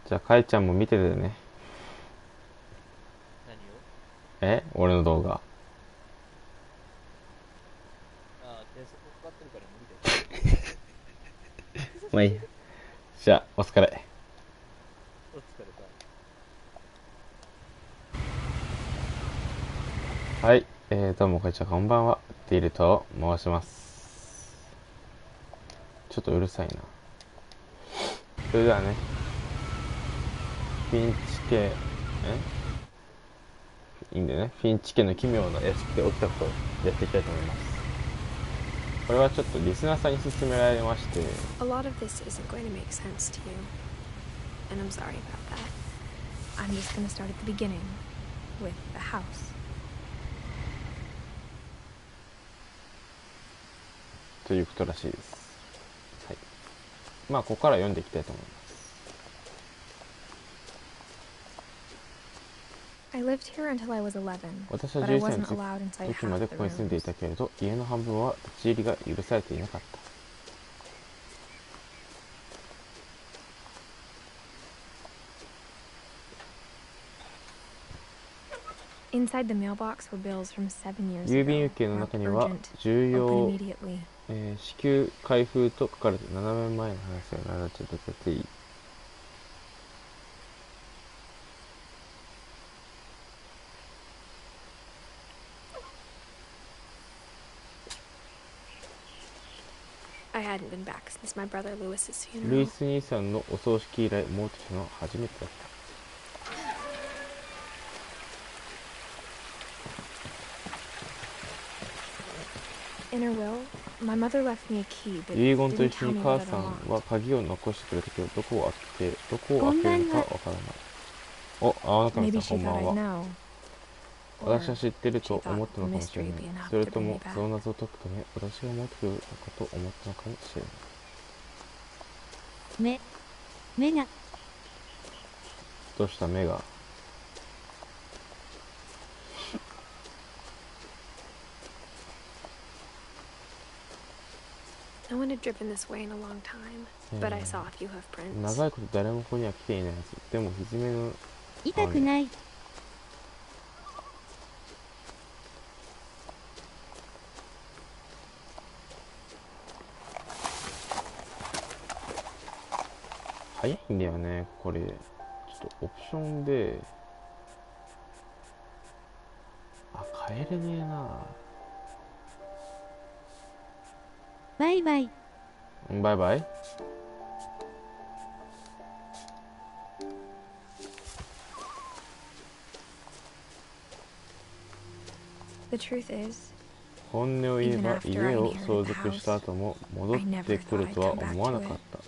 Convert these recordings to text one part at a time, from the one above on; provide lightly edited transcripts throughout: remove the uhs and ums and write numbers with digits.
じゃあかいちゃんも見ててね。何を？俺の動画。ああ、転送かかってるから無理だよ。まあいいや。じゃあお疲れ。お疲れさん。はい、どうもこんにちは、こんばんは。ディルと申します。ちょっとうるさいな。それではね、フィンチ家いいんだよね。フィンチ家の奇妙な屋敷で起きたことをやっていきたいと思います。これはちょっとリスナーさんに勧められまして、 A lot of this isn't going to make sense to you, and I'm sorry about that. I'm just going to start at the beginning, with the house. ということらしいです。はい。まあここから読んでいきたいと思います。I lived here until I was 11, 私は but I 11歳 wasn't の allowed inside 時ま half で the ここに住んでい rooms. たけれど、家の半分は立ち入りが許されていなかった。Inside the mailbox were bills from 7 years 郵便 ago, 受けの marked 中には urgent, 重 open 要、immediately. 支給開封と書かれて7年前の話が並んでていい。I hadn't been back since my brother Lewis's ルイ funeral. ス兄さんのお葬式以来戻ってきたのは初めてだった。In her will, my mother left me a key, but 遺言と didn't 一緒 tell に me 母 what it さん unlocked. は鍵を残してくれたけど、どこを開けるのかわからない。お、あなたの Maybe さん she こんば thought ん I'd は。 know. 私は Or 知ってる she と thought 思ったの the かもしれ mystery ない。 would be enough それ to と bring me も back. その謎を解くため私が戻ってくるのかと思ったのかもしれない。目がどうした目が。 No one had driven this way in a long time, but I saw a few hoof prints. 長いこと誰もここには来ていないはず。でもひずめの痛くない。早いんだよねこれ。ちょっとオプションで変えれねえな。バイバイ。バイバイ。The truth is, 本音を言えば家を相続した後も戻ってくるとは思わなかった。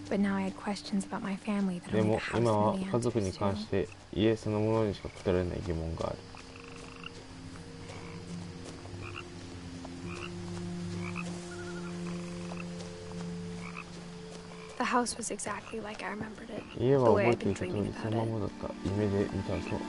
but now I had questions about my family that で only も the house 今 knew は the 家族に answers 関し to. て家そのものにしか答えられない疑問がある。 The house was exactly like I remembered it, 家 the は way 覚え I'd てい been た通 dreaming りそ about のま it. まだった。夢で見たのと同じ。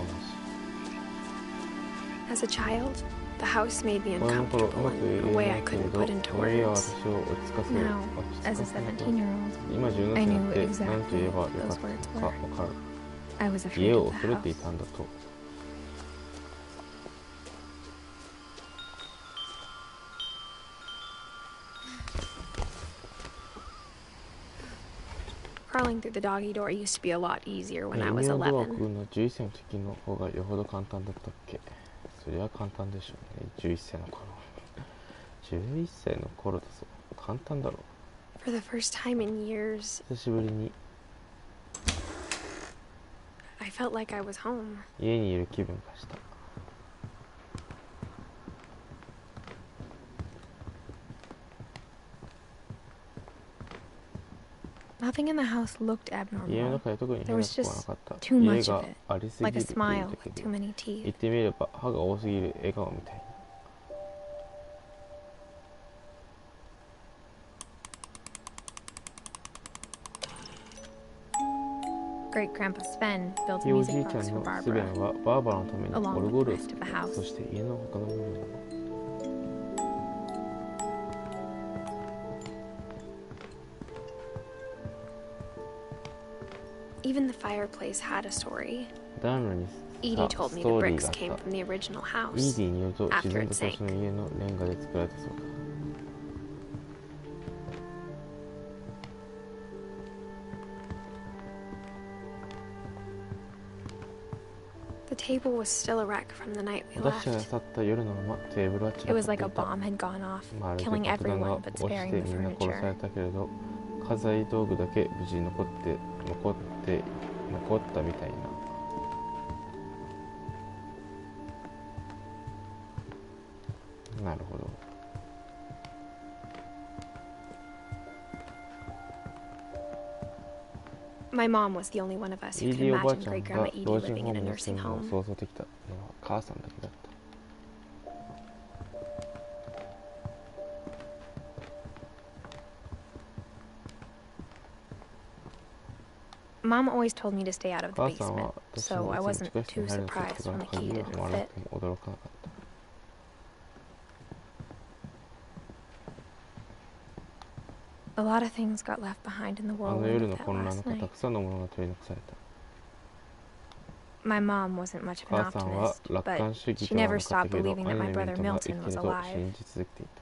As a child, the house made me 子供の頃う uncomfortable まく in 言 a え way な I いけれ couldn't ど、 put into この家は words. 私を落ち着かせ Now, 落ち as 着 a かせなと。 17-year-old, 今17 I 歳に knew なって何と exactly 言えばよ what かっ those words たかわ were. かる。 I was 家 afraid を of the 恐れてい house. たんだと。 Crawling through the doggy door used to be a lot easier when I 犬 was のドアをく 11. ぐるのは11歳の時の方がよほど簡単だったっけ。そりゃ簡単でしょうね。11歳の頃。11歳の頃だぞ。簡単だろ。 For the first time in years, 久しぶりに I felt like I was home. 家にいる気分がした。 Nothing in the house looked 家の abnormal. 中で特に There 変な was とこはな just かった。 too 家 much が of it, ありすぎ like る a と言っ smile たけ with ど、 too many 言 teeth. ってみれば歯が多すぎる笑顔みたいな。 Great Grandpa Sven built ひ a いおじ music いちゃ box ん for のスベ Barbara. ンはバーバラのためにオ Along ル with ゴー the ルを rest 作 of っ the た。 house. そして家の他の部分も。 Great Even the fireplace had a story. 暖炉に Edie ス told me ト the ーリー bricks があっ came た。 from the original イー house ディによると自 after 然 it と最初 sank. の家のレンガで作られたそうだ。 The table was still a wreck from the night we 私たちが left. 去った夜のままテーブルは散 It ら was かって like い a た。 bomb had gone off, まるで killing 爆弾が everyone 落 but ちて sparing the みんな殺され furniture. たけれど、家財道具だけ無事に残ったみたいな。なるほど。 My mom was the only one of us who イ could ーディおばあ imagine ちゃん Great が Grandma Edie 老人 living ホー in a ムに住 nursing むのを home. 想像できたのは母さんだけだった。 Mom always told me to stay out of the 母さん basement, は私 so の I いつも wasn't 地下室に too 入るのと surprised そこ when の the key 鍵を didn't 踏まな fit. くても驚かなかった。 A lot of things got left behind in the あの whirlwind 夜 of の that 混乱の last 中、た night. くさんのものが取り残された。 My mom wasn't much of an 母さんは optimist, 楽 but 観主義 she では never なかった stopped けど、 believing 兄 that の my メ brother ントが生 Milton きて was ると alive. 信じ続けていた。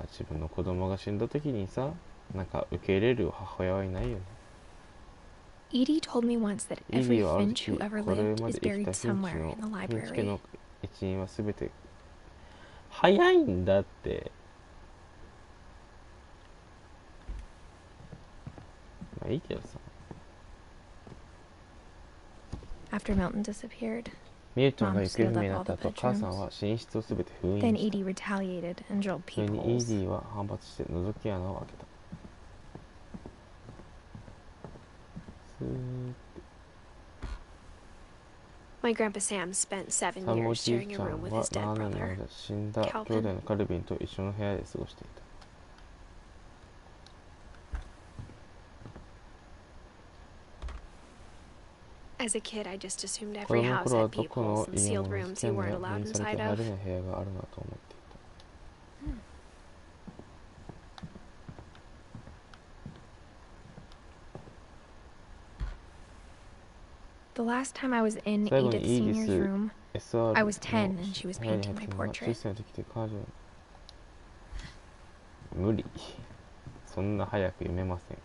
自分の子供が死んだ時にさ、なんか受け入れる母親はいないよね。 Edie told me once that イーデ every ィはある Finch 時、 who ever これ lived ま is で生き buried たフィンチ somewhere の in the フィンチ家 library. の一員は全て早いんだって。まあいいけどさ。 After Milton disappeared, ミルトンが Mom 行方 sealed 不明に up な all った the 後、母さん bedrooms. は寝室を全て封 Then 印した。 Edie retaliated and drilled それにイー peepholes. ディは反発して覗き穴を開けた。スーッ My grandpa Sam spent 7サムお years じい sharing ち a ゃ room ん with は his dead 7年の brother. 間死んだ兄弟のカルビンと一緒の部屋で過ごしていた。 As a kid, I just assumed 子 every 供の house 頃は had どこの peepholes and 家 sealed も rooms 危 you 険な weren't や封 allowed 印され inside て入 of. れない部屋があるなと思っていた。 The last time I was in 最後に Edith イーディ Senior's ス room, SR I was 10 の and she was 部屋に painting 入っ my たのが10 portrait. 歳の時で彼女は無理。そんな早く読めません。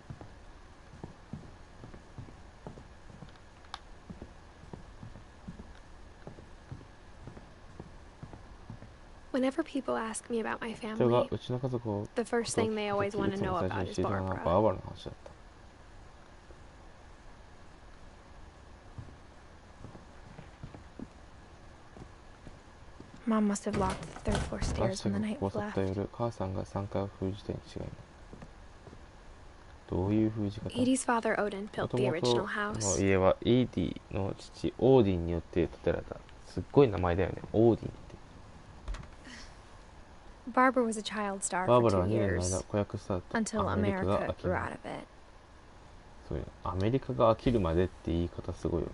Whenever people ask me about my 人が family, うちの家族を the first thing they always い want to つも know 最初 about に is 知りたいのは Barbara. バーバラの話だった。 Mom must have locked the third floor 私 stairs た on ち the が night こ we こを去った left. 夜、母さんが3階を封じたに違いない。どういう封じ方？ Edie's father Odin も built と the も original と house. の家はイーディの父オーディンによって建てられた。すっごい名前だよね。オーディンって。 Barbara was a child star バー for バラは 2 2年の years 間子役スタート。 until アメリカが America 飽き grew る。 out of it. そういうアメリカが飽きるまでって言い方すごいよね。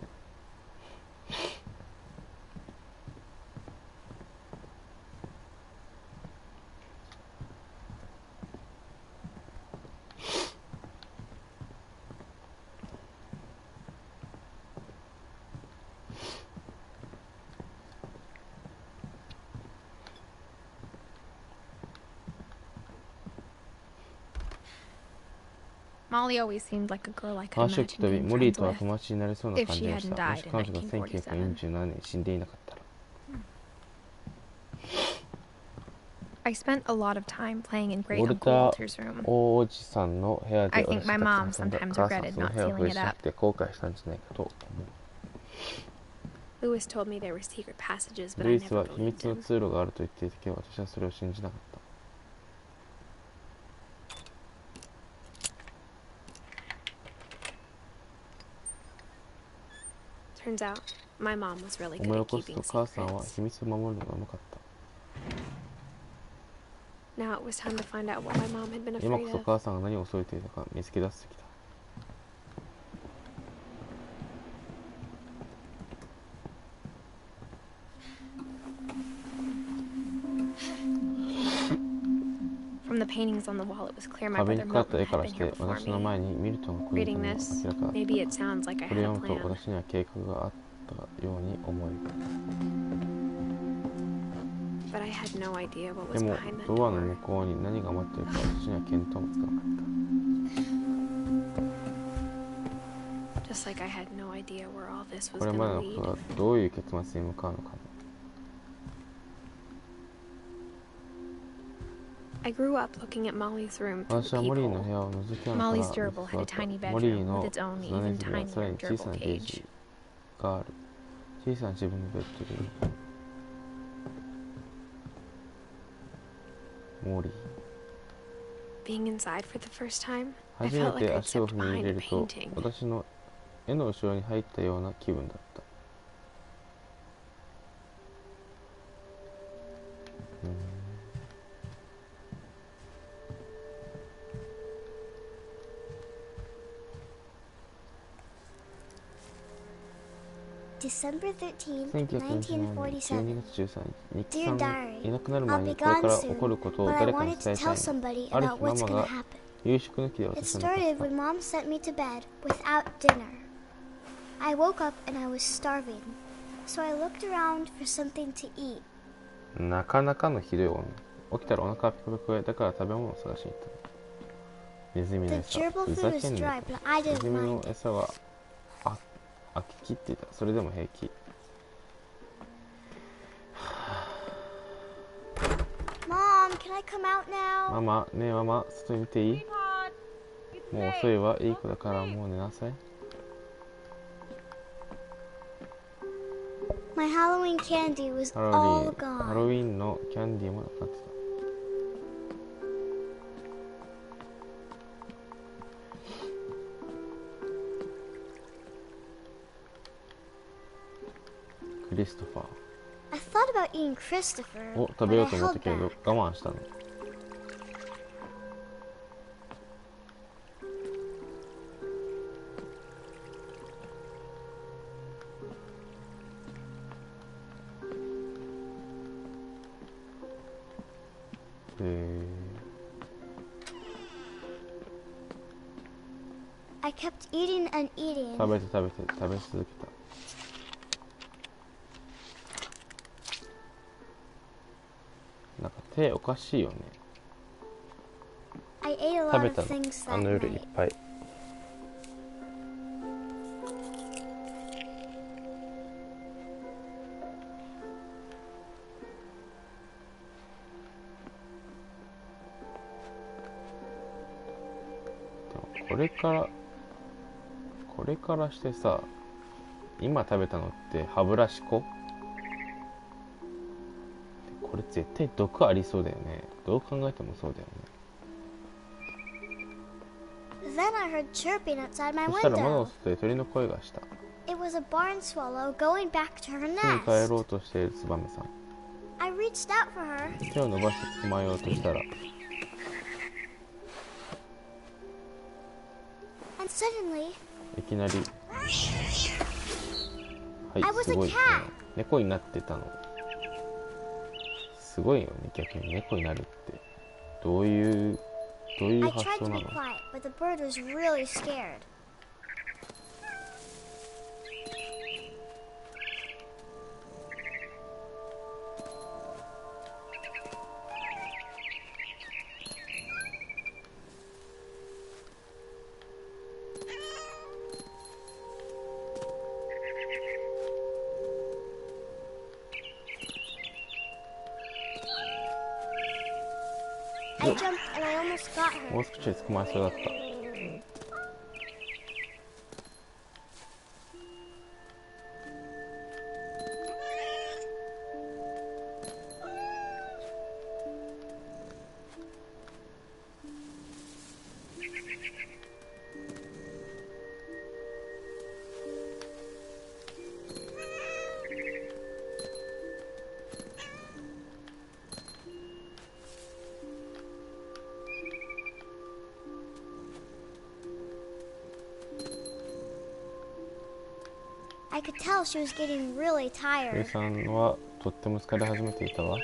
Molly always seemed like a girl I could 話を imagine 聞くたび、 being モリー friends とは with. 友達になれそうな if 感 she じが hadn't した。も died し in 彼女が 1947. 1947年に死んでいなかったら。 I spent a lot of time playing in ウ Great ォル Uncle ター Walter's room. 王子さんの部屋で I think 私 my たちが mom 遊んだ。 sometimes 母さん regretted その not 部屋を sealing 封 it じな up. くて後悔したんじゃないかと思う。 Lewis told me there were secret passages, but ル I イス never は秘 believed 密の him. 通路があると言っていたけど、私はそれを信じなかった。 Turns out, my mom was really 思い good 起 at こすと keeping 母さんは secrets. 秘密を守るのがうまかった。 Now it was time to find out what my mom had been 今 afraid こそ of. 母さんが何を恐れていたか見つけ出す時だ。 From the paintings on the wall, it was clear my 壁 brother にかかった Milton 絵か had ら been し here て before 私の me. 前にミルトンが来るという Reading のが this, 明らかだった。 maybe it sounds like I これ had を a 読むと plan. 私には計画があったように思える。 But I had no idea what で was も behind that ドアの向 door. こうに何が待っているか私には見当もつかなかった。 Just like I had no idea where all this was これまで gonna のこと lead. がどういう結末に向かうのかも。 I grew up looking at Molly's room through 私 the はモリーの peephole. 部屋を覗きながら Molly's gerbil had a tiny モリー bedroom の with its own 砂ネ even ズミはさら tinier に小 gerbil さなケー cage. ジがある。小さな自分のベッドでモリー Being inside for the first time, I 初め felt like て I'd 足を stepped 踏み入 behind れ a ると painting. 私の絵の後ろに入ったような気分だった。December 13th, 1947 1947. 年12月13日、ニックさ Dear ん Diary, いなくなる I'll 前 be にこれか gone ら起 soon, こることを but I 誰かに wanted 伝 to えた tell いの。 somebody ある about 日マ what's マ gonna が happen. 夕食抜きで It 私に語っ started た。 when Mom sent me to bed without dinner. I woke up and I was starving, so I looked around for something to eat. なかなかのひどい女。起きたらお腹がペコペコで、だから食べ物を探しに行った。ネズミの The 餌。 gerbil ふ food ざ was けんな dry, よ。 but I ネ didn't ズミの mind. 餌は飽ききっていた。それでも平気。 Mom, can I come out now? ママ、ねえママ、外に見ていい？もう遅いわ。いい子だからもう寝なさい。 My Halloween candy was ハロ all ウィン、ハ gone. ロウィンのキャンディーもなくなってた。クリストファー。 I thought about eating Christopher, を食 but べよ I うと思った held けれど back. 我慢したの。I kept eating and eating. 食べて食べて食べ続けた。なんか手おかしいよね。 I ate a 食 lot べ of たの things あ that の夜いっ night. ぱい。でもこれからしてさ、今食べたのって歯ブラシ粉？これ絶対毒ありそうだよね。どう考えてもそうだよね。 Then I heard chirping outside my そしたら窓の window. 外で鳥の声がした。 It was a barn swallow going back to her 巣に帰ろ nest. うとしているツバメさん。 I reached out for her. 手を伸ばして捕まえようとしたら、 And suddenly, いきなり、は I い、 was す a ごい、 cat. 猫になってたの。すごいよね、逆に猫になるって。どういう I 発 tried 想 to な be の？ quiet, but the bird was really scared. I jumped and I almost got も her. う少しで捕まえそうだった。I could tell she was getting really ゆう tired. さんはとっても疲れ始めていたわ。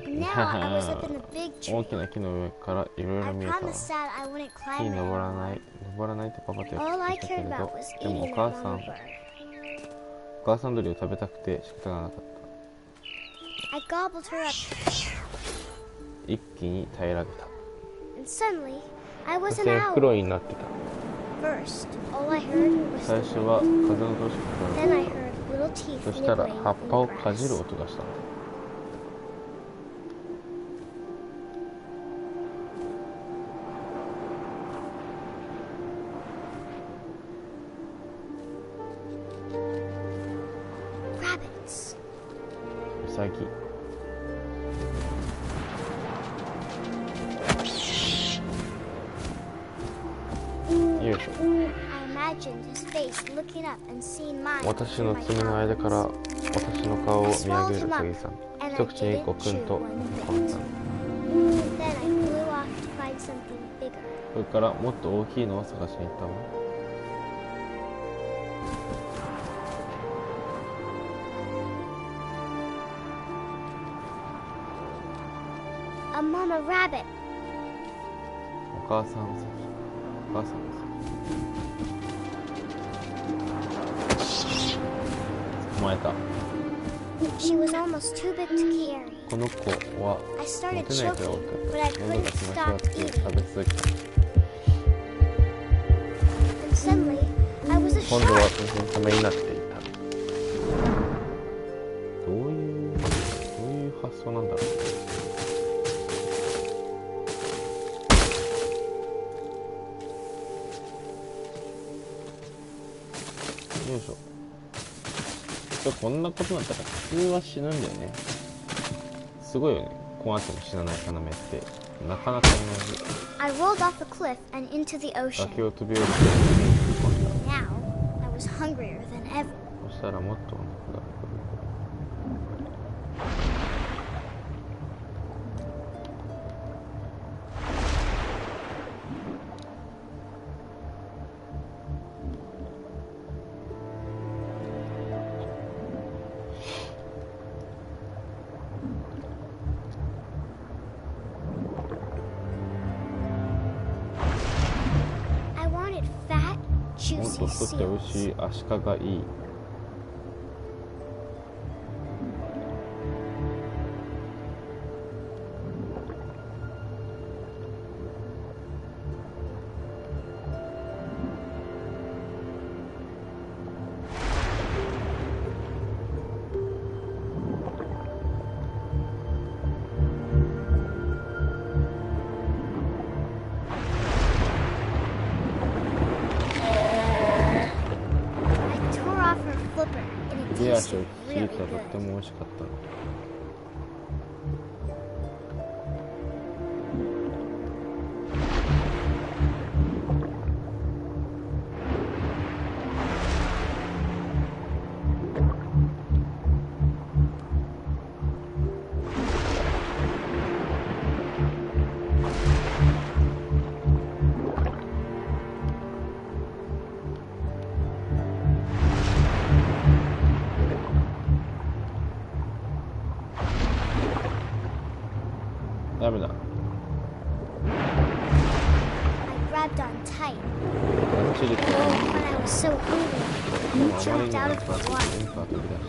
And Now I was up in the big 大 tree. きな木の上からいろいろ I 見えたわ。 promised Dad I wouldn't 木に climb 登 it. らないとパパと All 約 I 束したけ cared れ about ど、 was でも eating that mama bird. お母さん鳥を食べたくて仕方がなかった。 I gobbled her up, 一気に平らげた。 and suddenly I そ was し an て owl. 袋になってた。 First, all I heard was 最 the 初は wind. 風の通しが Then 聞 I こ heard little teeth えた。そしたら nibbling 葉っ in ぱを the かじる grass. 音がしたんだ。 Rabbits. ウサギ。よいしょ。 I imagined his face looking up and seeing mine 私 through の my 爪の間から talons. 私の顔を見上げるウサギさん。 And 一 I 口にゴ didn't クン chew と one 噛ん bit. だ。 Then I flew off to find something bigger. それからもっと大きいのを探しに行ったわ。 A mama rabbit. お母さんウサギ。お母さんウサギ。捕まえた。 She was almost too big to carry. この子は I 持 started てないくらい大 choking, きか but I った。喉 couldn't が気持ち stop 悪くて eating. 食べ続けた。 And suddenly, I was a 今度は shark. 全然ためになっていた。どういう発想なんだろう。よいしょ。こんなことだったら普通は死ぬんだよね。すごいよね。こうなっても死なない要ってなかなかいない。 I rolled off the cliff and into the 崖 ocean. を飛び降りて海に飛び込んだ。 Now, I was hungrier than ever. そしたらもっとお腹が。I wanted fat, もっ juicy と太って美味し seals. いアシカがいい。I tore off her flipper and it 手足を tasted ちぎ really ったらとって good. も美味しかったの。 ダメだ。 I grabbed on tight. ガチで Oh, but I was so hungry. でも I あまり jumped に out も of 暑かっ the た water. 電波が飛び出し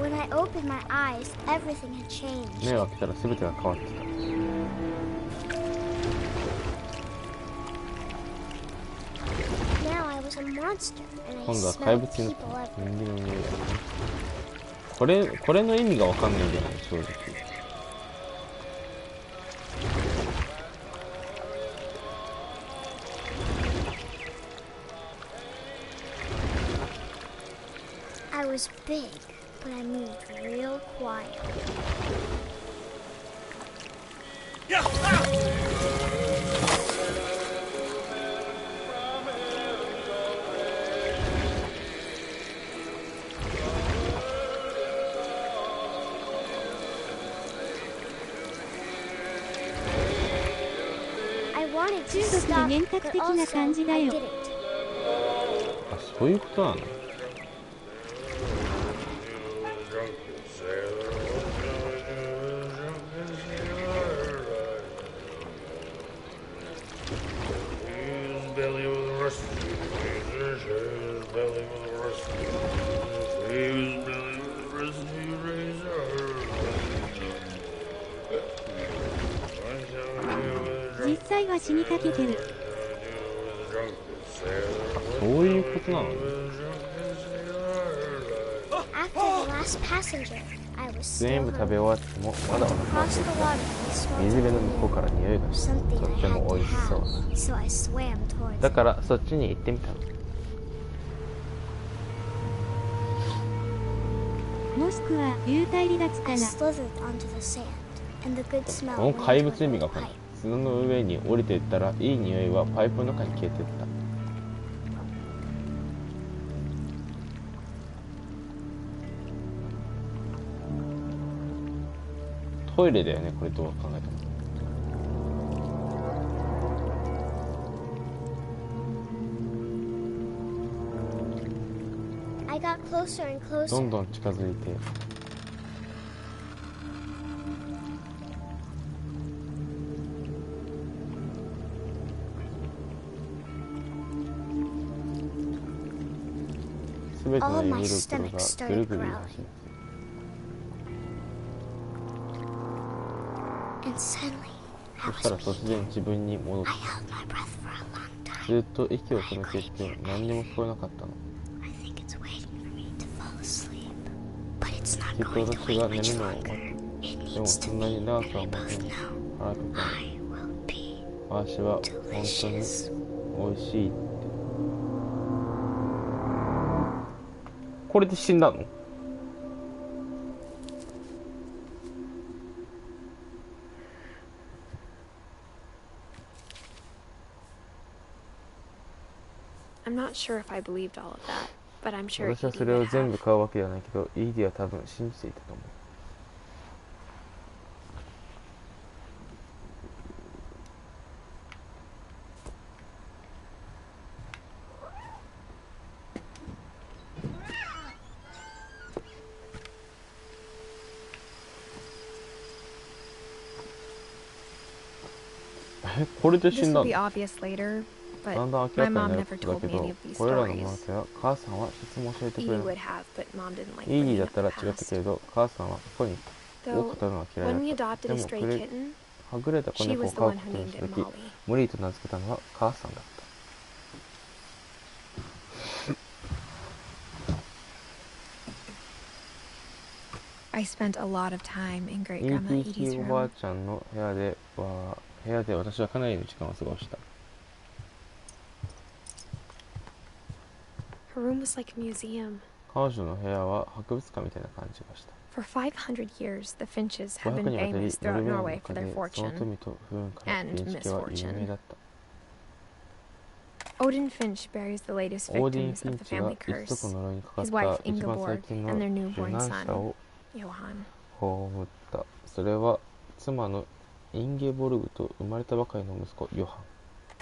When I opened my eyes, everything had た。 changed. 目を開けたら全てが変わってた。 Now I was a monster, and I 今度は怪 smelled 物になっ people た。 everywhere. 人間の匂いだね。これの意味がわかんないんだよね、正直。 I was big, but I moved real quiet. I wanted to 中毒 stop, に幻覚 but 的な also 感じだ I よ。 didn't. あ、そういうことなの。 I 実際は死にかけてる。そういうことなのね。 After the last passenger, I was 全 still 部食べ hungry. 終わってもまだお Across 腹 the が water, I smelled 水辺の向こうから匂いがして something と I っても had 美 to 味しそう have, so I swam towards だ it. からそっちに行ってみたの。もしくは流体離脱か I な。 slithered onto the sand, and the good こ smell の went 怪物 toward 意味 my がわかんない。 pipe. 砂の上に降りていったらいい匂いはパイプの中に消えていった。トイレだよね、これどう考えても。 I got closer and ど closer. んどん近づいて、すべての All 胃 my 袋が stomach ぐる started ぐる growling. 走る。 And suddenly, I そしたら was 突然自分に戻っ I held my breath for a long て、 time. ずっと息を止めていて何にも聞こえなかったの。 I think it's waiting for me to fall asleep. But it's not きっと going to 私 wait が寝 much るのを longer. 待つ。 It でも needs そ to んな be, に長 and くは we 待て both ない。 know 腹ペコ I will be 私は本当に delicious. 美味しいって。これで死んだの？ I'm not sure if I believed all of that, but I'm sure 私は Edie それを would 全部 have. 買うわけではないけど、イーディは多分信じていたと思う。 これで死 This んだ will の？ be obvious later, だ but んだん明ら my かに mom なる never ことだ told け me any ど、 of these これらの物 stories. 語は母さんは説明を教えてくれ Edie なかっ would have, but Mom didn't た。 like イーディ bringing だっ up た the ら違った past. けど、母さんは過去にを Though, 語るのが嫌い when だ we った。 adopted で a も stray くれ kitten, はぐれた子 she 猫を was the 飼う one こ who とに named し it たとき、 Molly. モリーと名付けたのは母さんだった。 I spent a lot of time in Great イ Grandma ー Edie's おばあ room. ちゃんの部屋で私はかなりの時間を過ごした。 Her room was like a museum. 彼女の部屋は博物館みたいな感じがした。 For 500 years, the Finches have 500 been にわたり famous ノル throughout ウェーの Norway for 中 their でその fortune. 富と不運から and ビンチ家は有名だった。 Odin Finch buries the latest オーディン・ victims フィン of the チが family 一族 curse, の呪いにかかっ his た wife 一番最 Ingeborg, 近の and their 受 newborn 難者 son, を Johan. 葬った。それは妻のインゲボルグと生まれたばかりの息子ヨハン。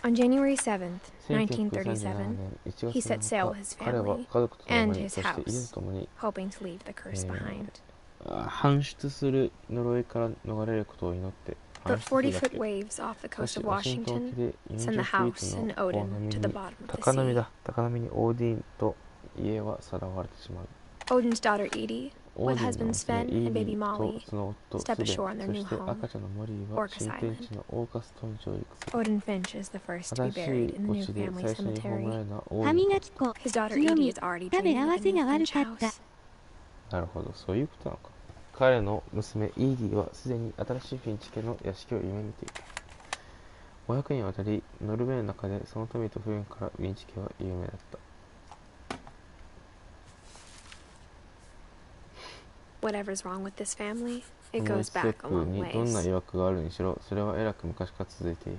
On January 7th, 1937 1937, 年1 he 月 set 7 sail 日 with his 彼は family 家族と共 and に his そして犬と house, 共に hoping to leave the curse behind. 搬出する呪いから逃れることを祈って搬 But 出するだ 40-foot け。 waves off the しか coast し of ワシントン沖 Washington で send the 40 house フィ and ートの Odin 波 to に the bottom of the 高波 sea. だ。高波にオーディンと家はさらわれてしまう。 Odin's daughter Edie, オー with ディンの husband 娘 Sven イー and デ baby ィと Molly, その夫 step スベン、 ashore on their そ new して home, 赤ちゃんのモリーは Orcas 新天地のオーカス島に上陸する。 Odin Finch is the first to be 正し buried い in the 墓 new 地で family 最初に葬ら cemetery. れるのはオー歯ディン。磨き粉。 His daughter 強 Edie み。 is already 食べ dreaming 合わ of せ a new が悪 Finch かった。 house. なるほど、そういうことなのか。彼の娘イーディはすでに新しいフィンチ家の屋敷を夢見ていた。500にわたりノルウェーの中でその富と不運からフィンチ家は有名だった。 Whatever's wrong with this family, こ it の goes 一 back a 族 long にどんな ways. 曰くがあるにしろ、それはえらく昔から続いている。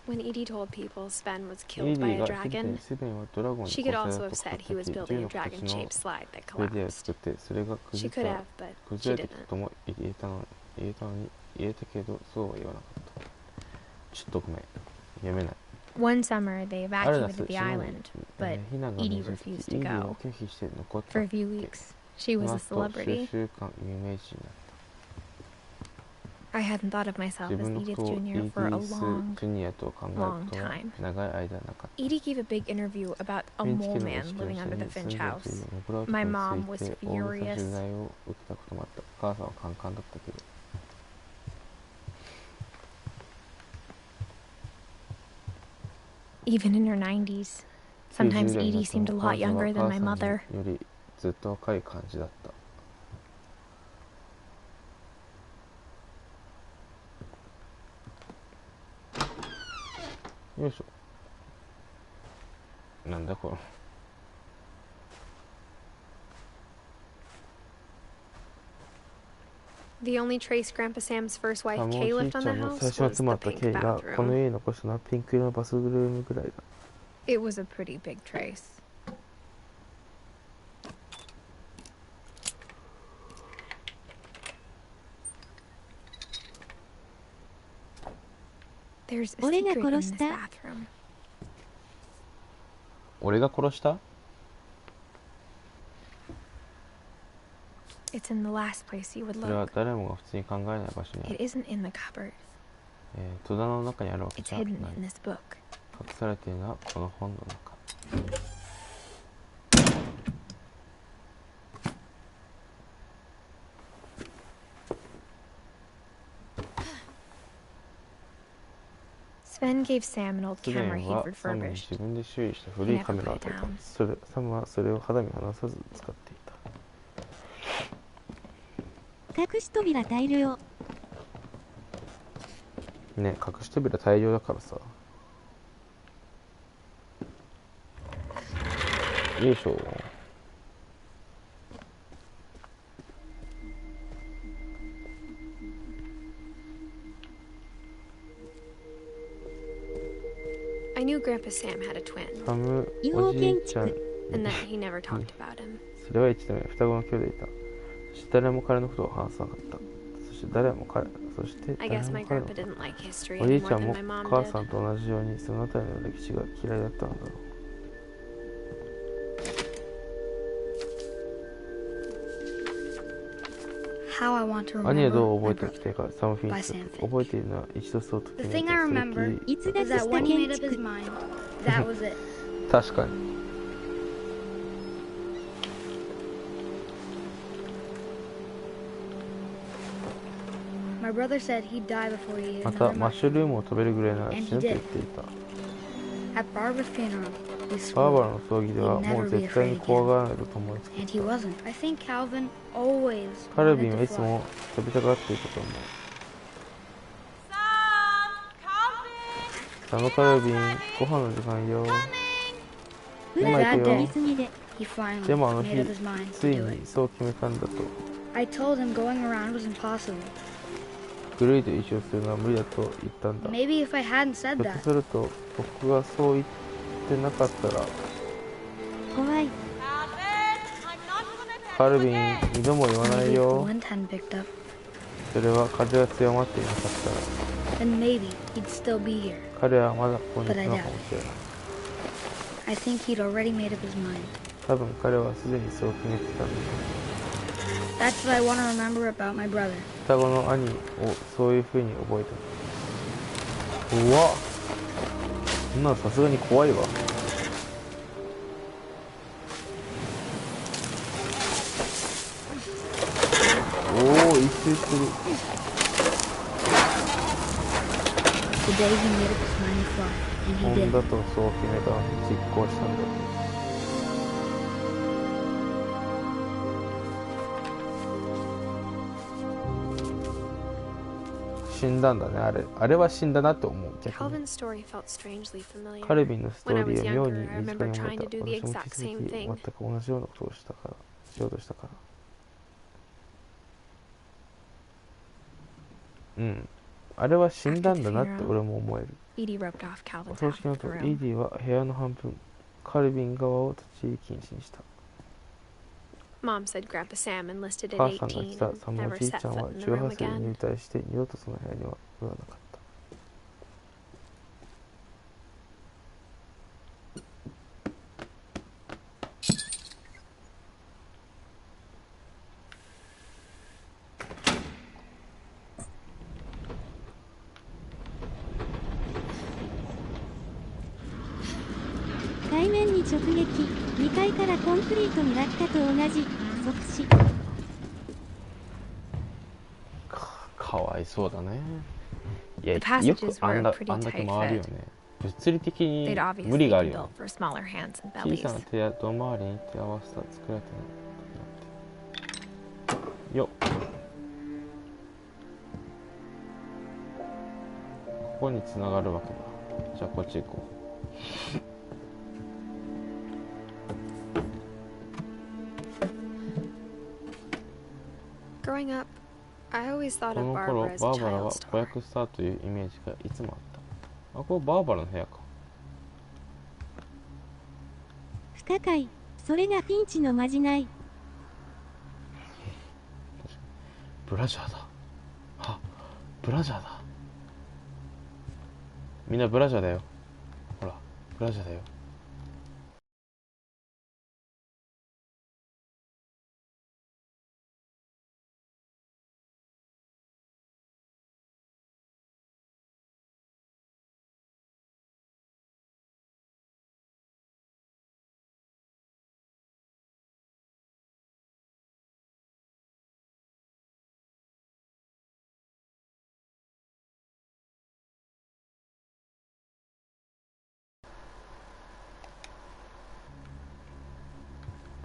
When Edie told people Sven was イー killed デ by ィ a が人々 dragon, にスベンはドラゴンに she 殺 could され also た have と said 語 he っ was た時、 building 銃 a の形 dragon-shaped の slide that ブレディを collapsed. 作って、それが She could have, but 崩 she れて didn't. くとも言えたけど、そうは言わなかった。ちょっとごめん、読めない。One summer, they アルナス evacuated the 島に island, but 避難が Edie 命じられ refused て to イディは go. 拒否して残った For a few weeks, she そ was の a 後数 celebrity. 週間有名人になった I hadn't thought of myself 自 as 分の Edith ことを Jr. for a イギリス long, ジュニアと考えることは time. 長い間なかった Edie gave a big interview about a フィンチ mole 家の man 屋敷 living を under the して住 Finch んでいる house. というモグラ My 男 mom につ was いて大げさ furious. 取材を受けたこともあったお母さんはカンカンだったけど Even in her 90s, sometimes 90 Edie seemed a lot younger than my mother. よりずっと若い感じだったよいしょなんだこれ The only trace Grandpa Sam's first wife サモ Kay おじ left い on ち the ゃんの house 最初の was 妻 the だったケ pink イがこの bathroom. 家に残したのはピンク色のバスルームぐらいだ It was a pretty big trace. There's a 俺が secret in 殺し this た bathroom. 俺が殺した It's in the last place you would それは look. 誰もが普通に考えない場所にあ It る isn't in the cupboard. 戸棚の中にあるわけ It's じゃない hidden in this book. 隠されているのはこの本の中Sven gave Sam an old スベ camera ン he'd はサムに refurbished. 自分で修理した古いカメラを与えたサムはそれを肌身離さず使っていた隠し扉大量。ね隠し扉大量だからさよいしょ I knew Grandpa Sam had a twin, サム違法おじ建いちゃん and that he never talked about him. それは一度目双子の兄弟いたそして誰も彼のことを話さなかったそして誰も彼そして I 誰 guess も my 彼の grandpa didn't like history おじい any ちゃ more んも than my mom 母 did. さんと同じようにその辺りの歴史が嫌いだったのだろう How I want to 兄は remember どう my 覚えて brother. おきたいかサム・フィン By チ Sam Finch. 覚えているのは一度そうと The thing I remember 逸脱 is that した when he 建 made up his 築。 mind, that was it. 確かに My brother said he'd die before he ate また another マッ mushroom. シュルームを食べるぐらいなら死ぬと言っていた At Barbara's funeral, we バーバラ swore, の葬儀ではもう絶対に怖がらないと思いつく and he wasn't. I think Calvin always カルビン wanted はい to つも fly. 飛びたがっていたと思うサムカルビンご飯の時間よフラが飛びすぎで。 He finally でもあの made 日 up his mind つい to do に it. そう決めたんだと I told him going around was impossible. グルイと一緒するのは無理だと言ったんだ Maybe if I hadn't said ひょっと that, すると僕がそう言ってなかったら怖い。カルビン二度も言わない maybe if the よ wind hadn't picked up, それは風が強まっていなかったら then maybe he'd still be here. 彼はまだここにいたのかもしれない I think he'd already made up his mind. 多分彼はすでにそう決めてたんだ That's what I want to remember about my brother. 双子の兄をそういう風に覚えたうわっそんなのさすがに怖いわおお一周する The day he made up his mind to fly, and ホ he ンダ did. とそう決めた実行したんだ死んだんだねあれは死んだなって思う逆に Calvin's story felt strangely familiar. カルビンのスト When I ーリ was ーは妙 younger, に I 身近 remember に思 trying え to た do the 私も exact 手続 same き thing. 全く同じようなことをしたからしようとしたからうんあれは死んだんだなって俺も思える Edie roped off お Calvin's 葬 half 式の of 後 the イ room. ディは部屋の半分カルビン側を立ち入り禁止にした Mom said Grandpa Sam enlisted 母 at さんが来 18た and サムお never じい set ちゃんは foot in the room 18歳で again. 入隊して二度とその部屋には来なかった直撃。2階からコンクリートに落下と同じ。即死。かわいそうだね。いや、 The よく passages あ were ん a だ pretty け tight 回るよ fit. ね。物理的に They'd 無理 obviously があ been るよね。 built for smaller hands and 小 bellies. さな手や胴回りに手合わせた作られてるよっ。ここに繋がるわけだ。じゃあこっち行こう。Growing up, I always thought こ of の頃 Barbara as バ a ーバラ child は子 star. 役スターというイメージがいつもあった。あ、これバーバラの部屋か。不可解。それがフィンチのまじない。ブラジャーだ。あ、ブラジャーだ。みんなブラジャーだよ。ほら、ブラジャーだよ。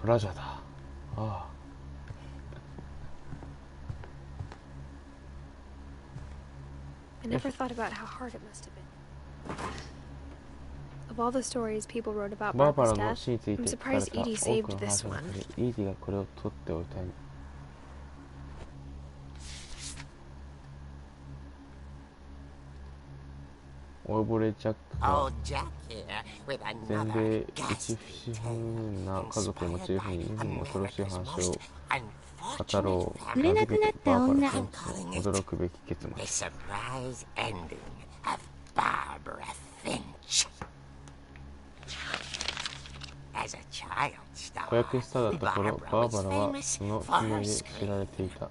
ブラジャーだ。ああ。I never thought about how hard it must have been. Of all the stories people wrote about バーバ Barbara's ラの death, 死につい I'm て書かれ surprised た Edie 多 saved くの this 話の one. 中でイーディがこれを取っておいた。オーボレジャックが全米一不思な家族をモチーフに日本の恐ろしい話を語ろう。売れなくなった女。バーバラフィンチの驚くべき結末。子役スターだった頃、バーバラはその悲鳴で知られていた。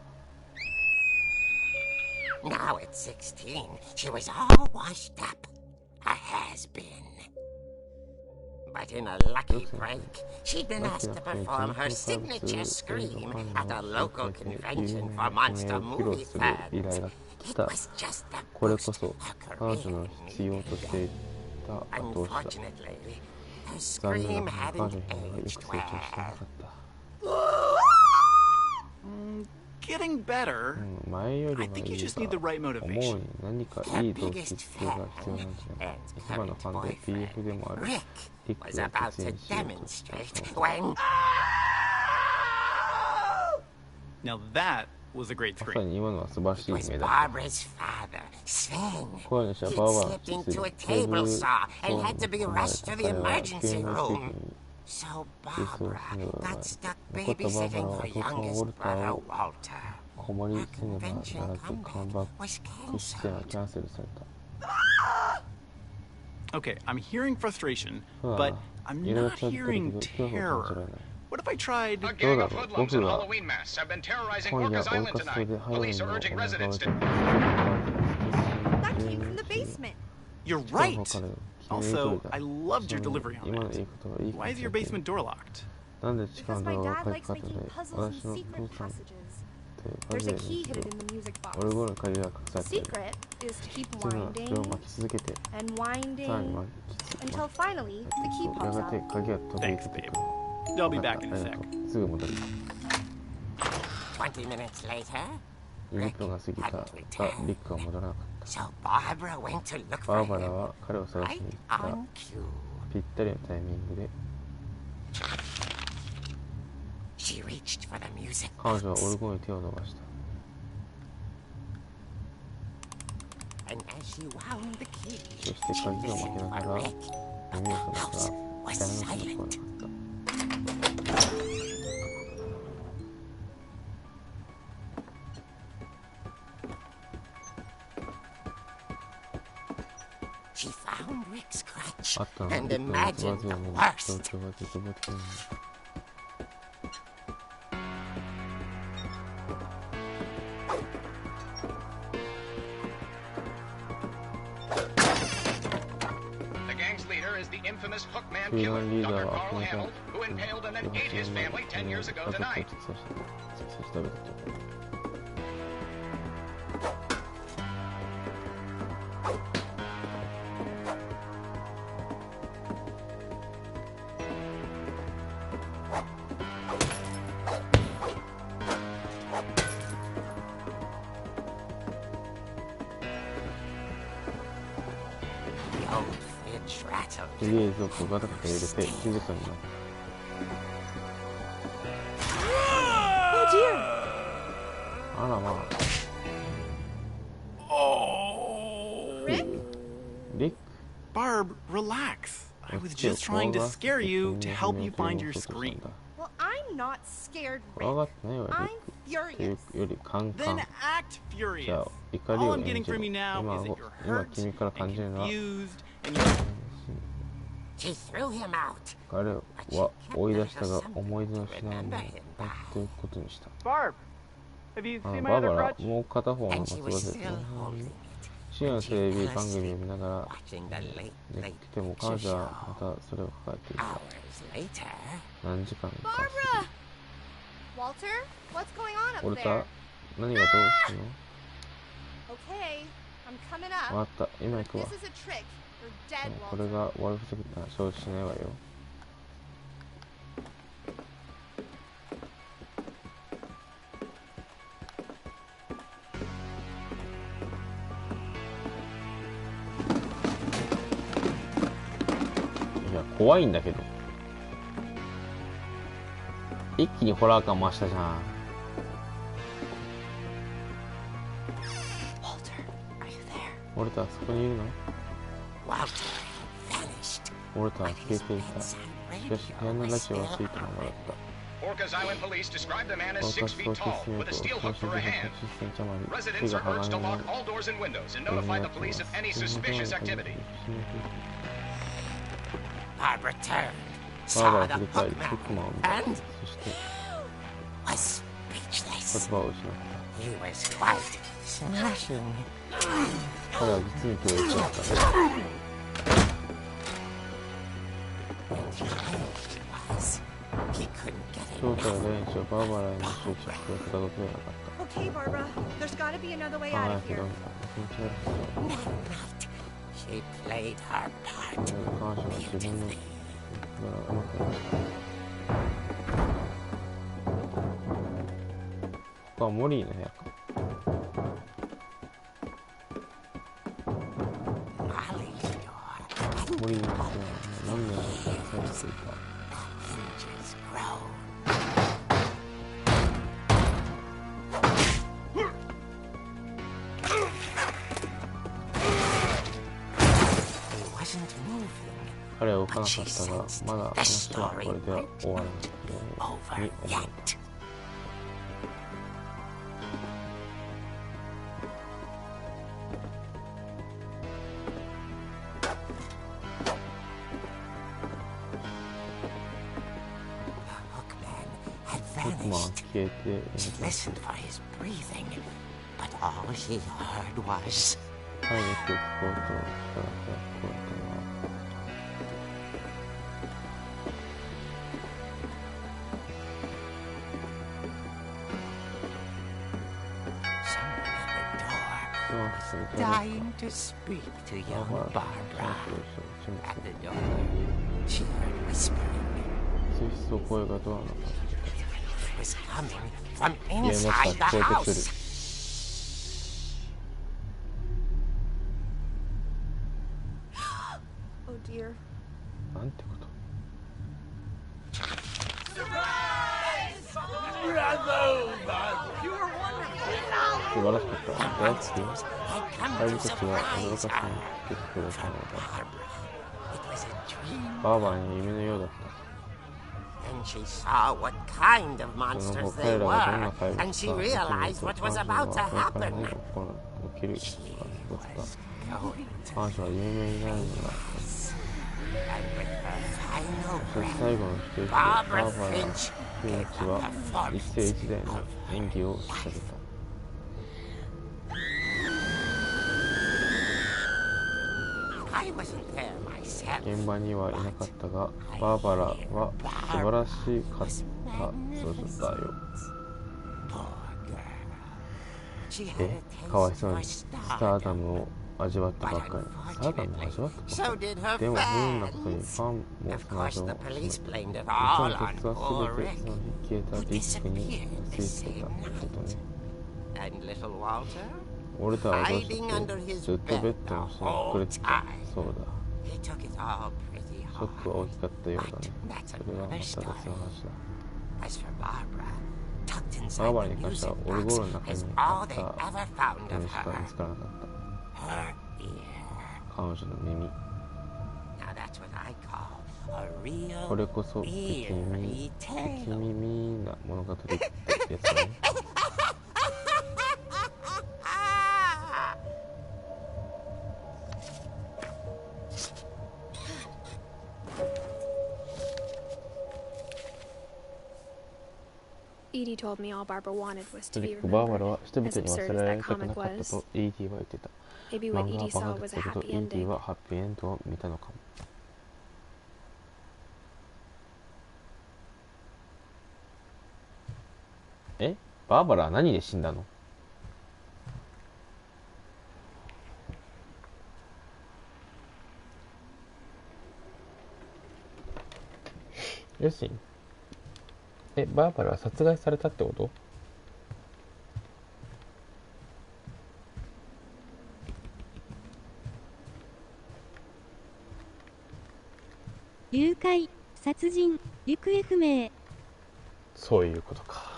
Now at 16, she was all washed up, a has-been. But in a lucky break, she'd been asked to perform her signature scream at a local convention for monster movie fans. It was just the これ boost こそ her 彼 career 女の必要としていた後押しだ。 Unfortunately, her 残念な scream がら彼女 hadn't の方がよく aged 成長してなか well. った。 Getting better. 前より I は think you いい just need が the right 思う motivation. に何かいい動機付けが必要なんじゃない。一番のファンで PF でもある Rick リック was が about 決 to 意しようとした demonstrate その when Now that was a great まさ scream. に今のは素晴らし it い was 目だ。 Barbara's father, Sven. 声の主は He'd バーバラの slipped 父 into に a テーブ table ル saw 等 and に had to be 込まれ rushed た to the 彼は emergency 救命 room. に So 急走 Barbara するのが got stuck 残ったバーバラ babysitting は her 弟のウォ youngest ルター brother, を Walter. 子守 Her せねばなら convention ず comeback カムバッ was クしては cancelled. キャンセルされた。 Okay, I'm hearing frustration, そうだ but な。 I'm いろいろ not ちゃってるけ hearing ど恐怖を感じら terror. れない。 What if I tried? A Go gang da, of go hoodlums in da. Halloween masks have been terrorizing 今夜 Orcas オー Island カス島 tonight. でハロウィ Police ン are の urging お願い residents to... That came from the basement. You're 人の right. 方から君の Also, 言う通りだ。 I loved your delivery 今の on 言い it. 方はいい Why is your 感じだ basement door locked? なんで地下 Because の my ドア dad が鍵 likes かかってない making puzzles 私 and の secret 父さんっ passages. て There's 鍵 a が key いる hidden け in the music ど box. 俺頃の鍵が隠されて The いる secret is to keep 必要なそれを winding 巻き続けて and さらに winding 巻き until finally the key や pops がて out. 鍵が飛び出てくる I'll be 分かっ back た in あ a りが sec. とうすぐ戻る20 minutes later, 20分が過ぎたがリックは戻らなかっ so Barbara went to look た for バーバラ him は彼を探し right に行った on cue. ぴったりのタイミングで She reached for the music 彼女はオ box, ルゴンに手を伸ばした and as she wound the key, そして she 鍵を巻き listened なが for ら Rick. 耳を澄ました House が was 誰の声も聞こ silent. えなかった She found Rick's crutch あったのは and リックが松葉 imagined 杖 the を見る worst. 状況が絶望的になる The gang's leader is the infamous Hookman killer, Dr. Carl Hamill, who impaled and then ate his family 10 years ago tonight. とりあえず僕ガタガタ入れて静かになった。あらまあ。Rick? Barb, relax. I was just trying to scare you to help you find your screen. Well, I'm not scared, Rick. 怖がってないわ、I'm リック。という furious. よりカンカン。 Then act じゃ furious. あ怒り All を I'm 演 getting じろ。 from you now is that you're 今 hurt 君から and 感じるのは confused and you're... She threw him out. 彼は追い出したが思い出の品物を持っていくことにした。 Barb, have you バ seen ー my バ other ラ、 crutch? もう片方の And 松 she 葉 was ですね。 still holding it. 深夜のテレビ番組を見ながら Watching the late, 寝 late ても彼女はまたそれを抱えていた。 hours later. 何時間か Barbara! Walter, what's going on ウォ up ルター there? 何がどうしたの Okay, I'm coming 分 up. かった、今行く This わ。 is a trick. You're dead, これ Walter. が悪ふざけたら承知しないわよ。いや、怖いんだけど。一気にホラー感増したじゃん。 Walter, are you there? ウォルター、そこにいるの？ Walter vanished. ウォルターは消えていた。しかし、部屋のラジオはついたままだった。 Orcas Island police described the man フォ as ーカ 6ス feet を消 tall すめ with と a steel 少 hook し for a で hand. 80センチ余り。手 Residents が are 鋼 urged to の lock all doors and windows and notify the police of any suspicious activity. Barb returned, バー saw バ the ーを振り返り、ブッ hookman, クマンを見た。 and そして、 was speechless. 言葉を失った。 He was quite smashing. 彼は実に強烈だった。 He couldn't get 正体 enough. を電子をバーバラへの執着をしたことではなかった。 Okay, Barbara. There's got to be another way 考 out え of て here. どうか気持ち悪くて。 That night, she played her part 彼女は自分の beautifully. からうまくなりました。ここはモリーの部屋か。 Molly's door モリーの部屋は何年もされていた。 hinges grow. He wasn't moving. 彼は動かなかったが、まだ話はこれでは終わらないよう Over に思 yet. った。 The hookman had ブックマンは vanished. 消えて、 She listened for his breathing, but all she heard was 彼の息を聞こうとしたら、聞こえたのは、 someone at the door, 人が来て dying to speak to バー young バラと Barbara. 一緒に At the door, she heard whispering. 水質を声がドアの It was coming from 家の中 inside から the 聞こえてくる。 house. Oh dear. なんてこと。 素晴らしかった。大好き。 Had 怪 come 物 to たちは surprise 驚かしに her. 来てくれたのだ。 Barbara. It was a dream. バーバラに夢のようだっ Then she saw what kind of た。その monsters 後、 they 彼らがどんな were, 怪物か、 and she 彼女 realized は what was これ about to から何 happen. が起きるか悟った。 Was going to 彼女は有名になるのだ。 and with her final そして breath, 最後のステージで、バーバラ・フィンチは一世一代の演技を仕掛けた。 I I wasn't there myself. 現場にはいなかったが、バーバラは素晴らしかったそうだよ。かわいそうにスターダムを味わってばっかり。スターダムを味わってばっかり。でも不運なことにファンもその味をもちろん鉄は全てその日消えたディスクに吸い付けたことね。ウォルターはどうしてずっとベッドの下に隠れてた。そうだ。ショックは大きかったようだね。それはまた別の話だ。バーバラに関してはオルゴールの中にあったものしか見つからなかった。彼女の耳。これこそ敵耳な物語ってやつだね。Edie told me all Barbara wanted was to とに be かくバーバラ remembered. は人々 As に忘 absurd れ as ら that れたくな comic かった was, と ED は言ってた。 maybe 漫 what 画 Edie はバ saw カだ was っ a たけど happy ED ending. はハッピーエンドを見たのかも。バーバラは何で死んだの？要するにバーバラは殺害されたってこと？誘拐、殺人、行方不明。そういうことか。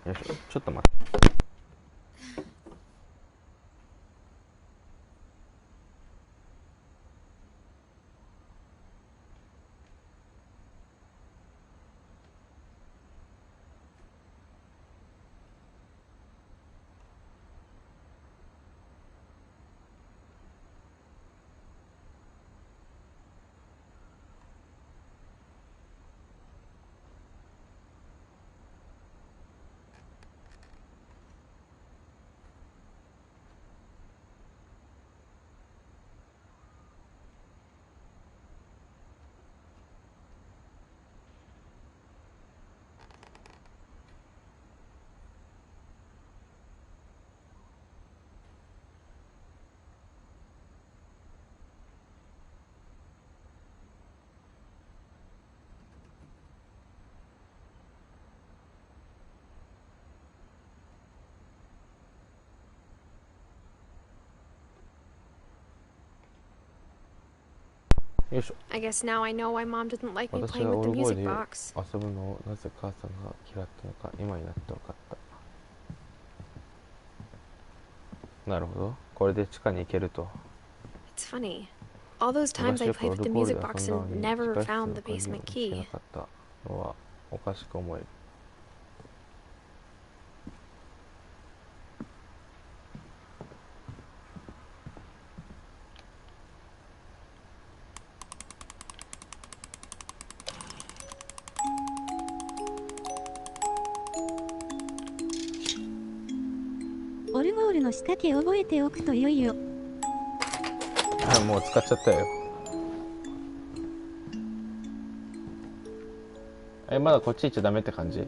よいしょ、ちょっと待って。よいしょ。 I guess now I know why Mom didn't like me 私 playing が with オ the ルゴー music ルで box. 遊ぶのをなぜ母さんが嫌ったのか今になって分かった。なるほど。これで地下に行けると。 It's funny. All those times I played with the music box and never found the basement key. なかったのはおかしく思える。オルゴールの仕掛け覚えておくと良いよ。もう使っちゃったよ。まだこっち行っちゃダメって感じ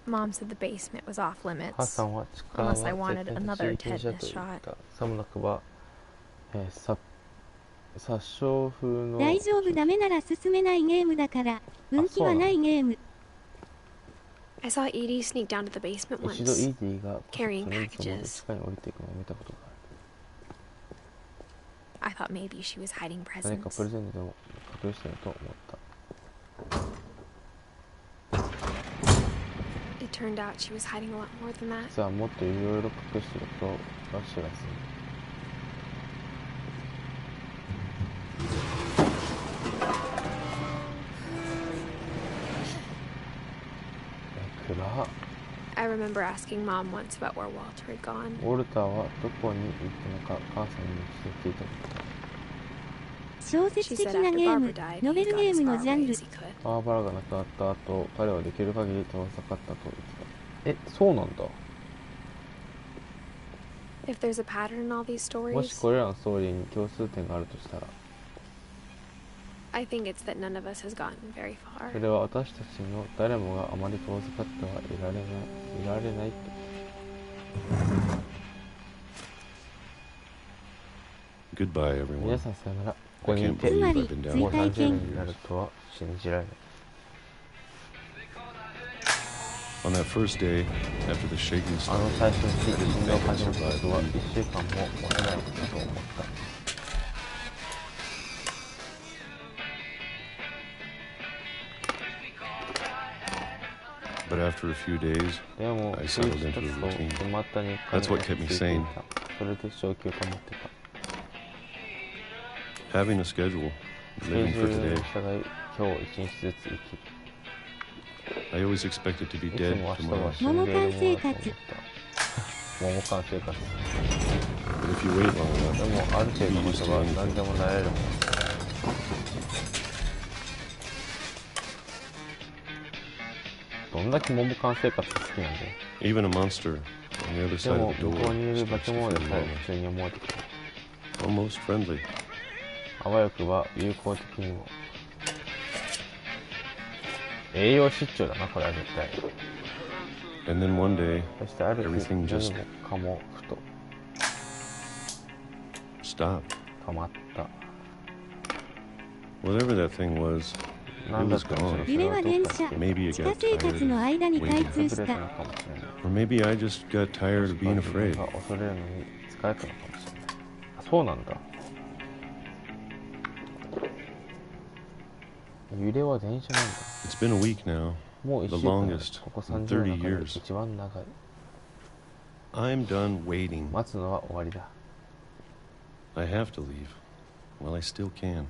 ？Mom said the basement was off 母 limits. さんは地下は Unless I 絶 wanted 対 another に禁止だと tetanus 言っ shot. た。さもなくば、殺傷風の大丈夫、ダメなら進めないゲームだから。分岐はないゲーム。I saw Edie sneak down to the basement 一度 once, イーディが carrying その地 packages. 下に降りていくのを見たことがあ I thought maybe she was hiding る。何か presents. プレゼントでも隠してると思った。 It turned out she was hiding a lot more than that. 実はもっといろいろ隠してることが知らずに。remember asking Mom once about where Walter had gone. ウォルターはどこに行ったのか母さんに聞いていたことだ。小説的なゲーム、ノベルゲームのジャンル。バーバラが亡くなった後、彼はできる限り遠ざかったと言ってた。そうなんだ。If there's a pattern in all these もし stories, これらのストーリーに共通点があるとしたら、 I think it's that none of us has gotten very far. それは私たちの誰もがあまり遠ざかってはいられないと。Goodbye, everyone. 皆さんさよなら。ここにいてつまりもう追30体年験。になるとは信じられない。 On that first day, after the shaking あの started, 最初に I 振 didn't 動を think 始 I'd めたこと survive は the 1 week. 週間も持てないかと思った。 But after a few days, でも I 数 settled 日 into 経 a つと routine. 決まった日課 That's what kept me ついてい sane. た。それで正気を保ってた。 Having a schedule, スケ living ジュ for ールに today. 従い今日一日ずつ生きる。 I always expected to be いつ dead も明日 tomorrow. は死んでいるものだと思った。桃缶生活。 But if you wait long で enough, もある程度 you の used 人 to が anything. 何でもなれるもの。どんだけ桃缶生活が好きなんだよ。 Even a monster on the other で side も of the 向こうにい door る化 starts け to 物で feel さえ normal. 普通に思えてくる。 Almost friendly. あわよくば友好的にも。栄養失調だな、これは絶対。 And then one day, そしてある日、 everything 何 just もかもふと stopped. 止まった。 Whatever that thing was, 何 it だ was ったの gone. 揺れは電車、 Maybe it 地下 got 生活 tired の of 間に開 waiting. 通し崩れたのた。かもしれない。 Or maybe I just got tired of being 自分 afraid. が恐れるのに疲れたのかもしれない。あ、そうなんだ。揺れは電車なんだ。 It's been a week now, もう1 the 週間だ。 longest ここ in 30 30年の中で years. 一番長い。 I'm done waiting. 待つのは終わりだ。 I have to leave. Well, I still can.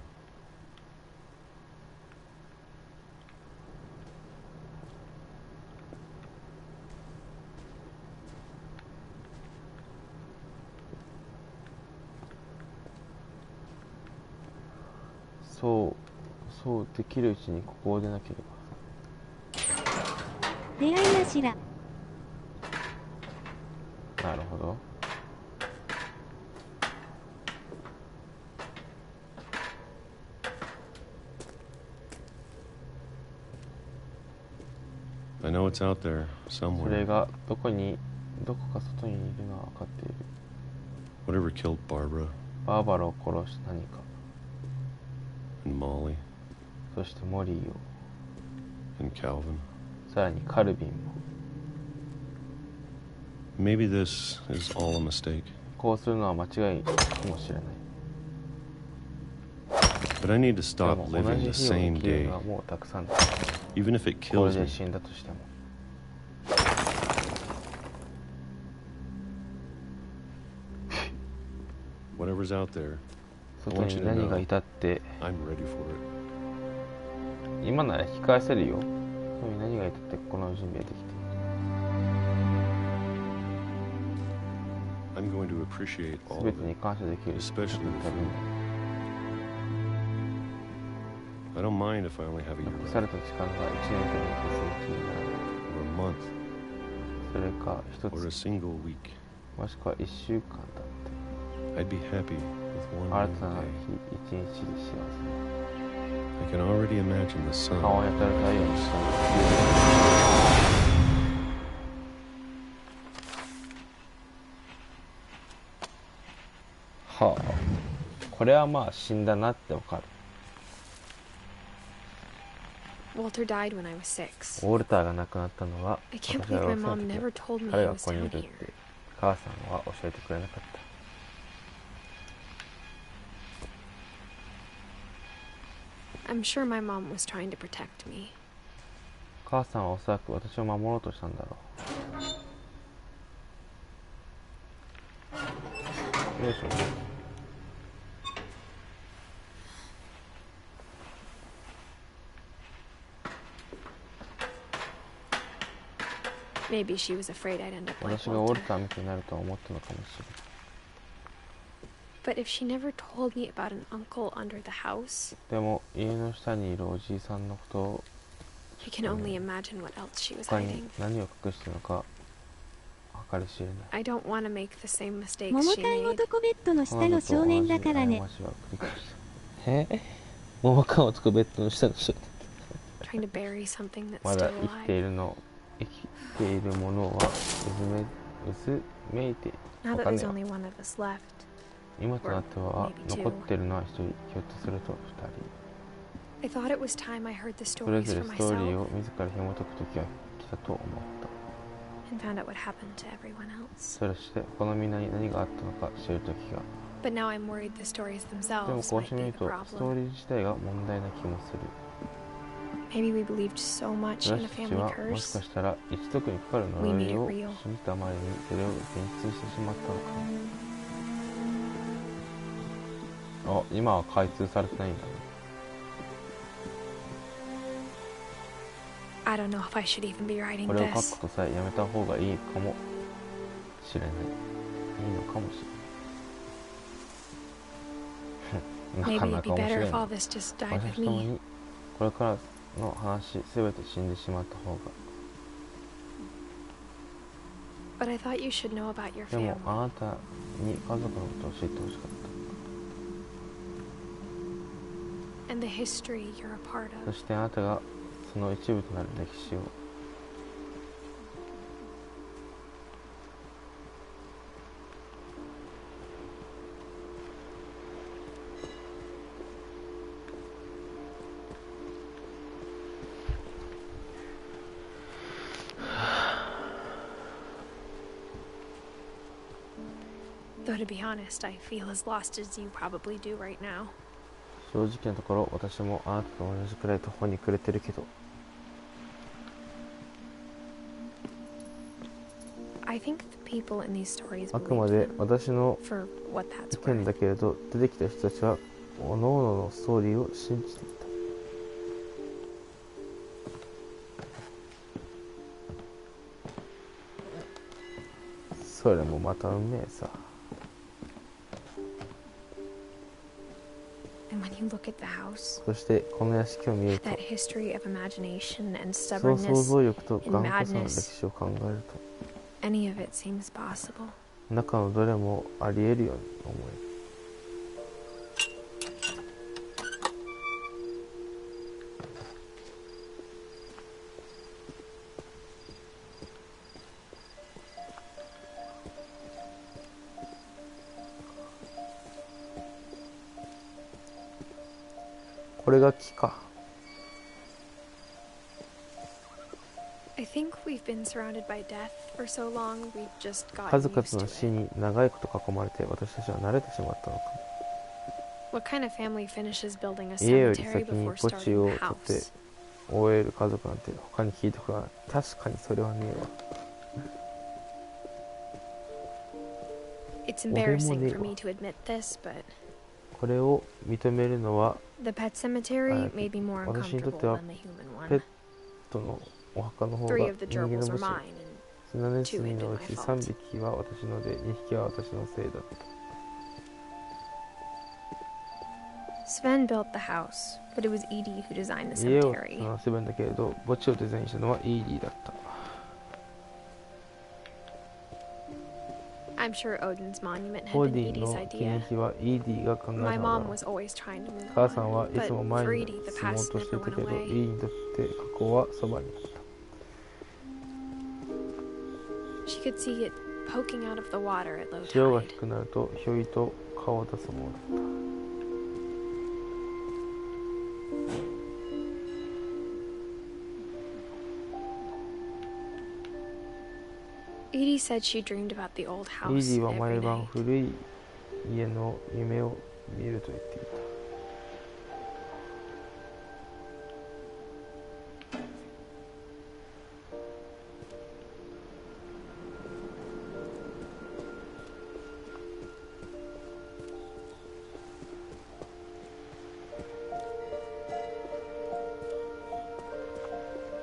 そうできるうちにここを出なければ。出会い頭。なるほど。 I know it's out there それ somewhere. がどこか外にいるのは分かっている。 Whatever killed Barbara バーバラを殺した何か、 and Molly そしてモリーを、 and Calvin. さらにカルビンも。 Maybe this is all a mistake. こうするのは間違いかもしれない。 But I need to で stop も同 living じ the 日を same 生きる day, のはもうたくさんだ。 even if it これ kills で me. 死んだとしても。 Whatever's out there, I 外 want you に to 何が know いたって I'm ready for it. 今なら引き返せるよ。外に何がいたって心の準備ができている。 I'm going to appreciate all 全 of てに it, 感謝できる。 especially 多 the 分 food. I don't mind if I only have a year 残され left た時間が1年という気になる。 or a month それか一 or a つ、 single week. もしくは1週間だって。 I'd be happy with one 新 more たな day. 日、一日で幸せ。 I can already imagine the sun 顔に当たる太陽の下に。はあ、これはまあ死んだなってわかる。 Walter died when I was 6. ウォルターが亡くなったのは I can't 私が believe my 6 mom 歳の never 時、 told me 彼 he が was ここにい down るっ here. て母さんは教えてくれなかった。 I'm sure my mom was trying to protect me. 母さんはおそらく私を守ろうとしたんだろう。よいしょ。 Mom Maybe she was afraid I'd end up like 私がウォル Walter. ターみたいになるとは思ったのかもしれない。 But if she never told me about an uncle under the house, でも家の下にいるおじいさんのことを I can only imagine what else she was 他に hiding. 何を隠しているのか計り知れない。 I don't want to make the same mistakes 桃 she 缶 made. 男ベッドの下の少年だからね。桃缶男ベッドの下の少年。 Trying to bury something that's まだ still 生きてい alive. るの、生きているものは薄めいて Now わ that かん there's ねえわ。 only one of us left, 今となっては Maybe two. 残っているのは1人、ひょっとすると2 I thought it was time I heard the 人。それ stories ぞれ for ストーリー myself を自ら紐解く時が来たと思った。 and found out what happened to everyone else. そして他のみんなに何があったのか知る時が。 But now I'm worried the stories でも themselves こう might してみ be る the とストー problem. リー自体が問題な気もする。 Maybe we believed so much in 私 a たち family はもし curse. かしたら一族にかかる We 呪 made い it を real. 信じたあまりにそれを現実にしてしまったのかも。あ、今は開通されてないんだね。 I don't know if I should even be writing これを書 this. くことさえやめた方がいいかもしれない。いいのかもしれない。なか Maybe な it'd か be 面 better 白い if な。 all this just died 私 with とも me. にこれからの話すべて死んでしまった方が。 But I thought you should know about your でも family. あなたに家族のことを教えてほしかっ And the history you're a part た。そ of. してあなたがその一部となる歴史を。 Though to be honest, I feel as lost as you probably do right now. 正直なところ私もあなたと同じくらい途方に暮れてるけど。 I think the people in these stories あくまで believed them 私の for what that's 意見 worth. だけれど出てきた人たちは各々のストーリーを信じていた。それもまた運命さ。 And when you look at the house, そしてこの屋敷を見ると that history of imagination and その stubbornness, 想像力と頑固さの歴 madness 史を考える any of it seems possible. と中のどれもあり得るように思える。 これが木か。 I think we've been surrounded by death for so long, we've just 数 gotten 々 used の to 死 it. に長いこと囲まれて私たちは慣れてしまったのかも。 What kind of family finishes building a 家より cemetery 先に before 墓地 starting を a 建て house? 終える家族なんて他に聞いたことがない。確かにそれはねえわ。 It's 俺も embarrassing ねえ for わ。 me to admit this, but これを認めるのは the pet cemetery made me more 私にと uncomfortable っては than the human ペッ one. トのお墓の方が Three of the 人間 gerbils の were 墓 mine, 地。 and 砂ネズミ two の had う been ち my 3 fault. 匹は私ので2匹は私のせいだった。 Sven built the house, but it was Edie who designed the 家を cemetery. 建てたんだけれど墓地をデザインしたのはイーディだった。 I'm sure Odin's monument オ had ー been ディ Edie's の記念 idea. 碑はイーディが考えた My のだ mom ろう。 was always trying to move 母さんは on, い but つも for 前に Edie, the 進もう past として never いた went けど、イ away. ーディにとって過去はそばにあった。 She could see it poking out of the water at low 潮が tide. 低くなるとひょいと顔を出すものだった。 Edie said she dreamed about the old イ house ーディは every 毎晩 night. 古い家の夢を見ると言っていた。 Edie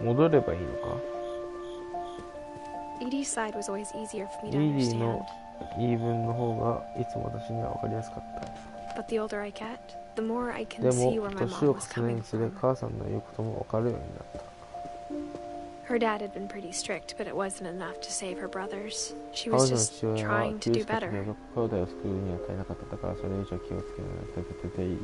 戻ればいいのか。 Edie's side was always easier for me to リーディ understand. の言い分の方がいつも私には分かりやすかった。 But the older I get, the more I で can see も where my 年 mom を was 重ね coming につれ from. 母さんの言うことも分かるようになった。 Her dad had been pretty strict, but it wasn't enough to save her brothers. She 彼 was 女の just 父親は trying to 厳 do しかったけ better. ど兄弟を救うには足りなかったから、それ以上気をつけないといけていい。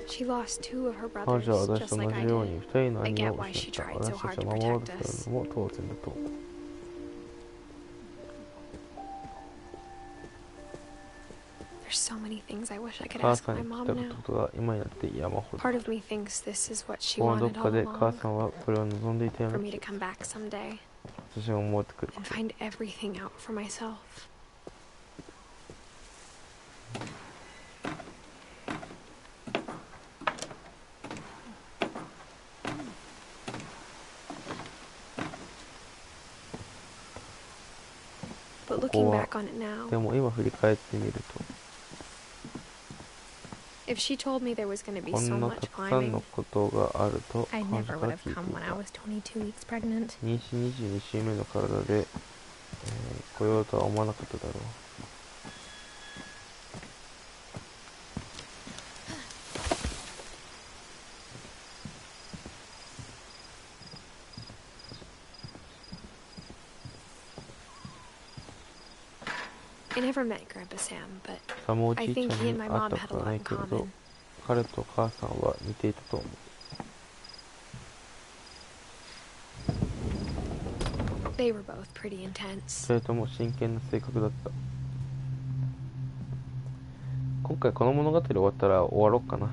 She lost 2 of her 彼 brothers, 女は私 just と同 like I じように did. 2人の I 兄 get を why 失 she った。 tried so 私た hard ち to は守ろう protect とす us. るのも当然だと。 There's so many things I wish I could 母 ask さん my に聞 mom いた now. ことが今になって山ほど。 Part of me thinks this is what she このどっ wanted か all で母 along, さんはこれを望んでいたよう for な me 気 to が come back someday 私が思ってくるこ and と。 find everything out for myself. But looking back on it now, でも今振り返ってみると、 if she told me there was going to be こ so んな much たくさんの climbing, ことがあると I 彼 never 女 would が have 聞いてい come when I た。 was 22 weeks pregnant. 妊娠22週目の体で、来ようとは思わなかっただろう。 I never met Grandpa Sam, but サムおじ I いちゃん think he に and my 会っ mom た had こ a とはな lot い in けれど、 common. 彼と母さんは似ていたと思う。 They were both pretty intense. それとも真剣な性格だった。今回この物語終わったら終わろうかな。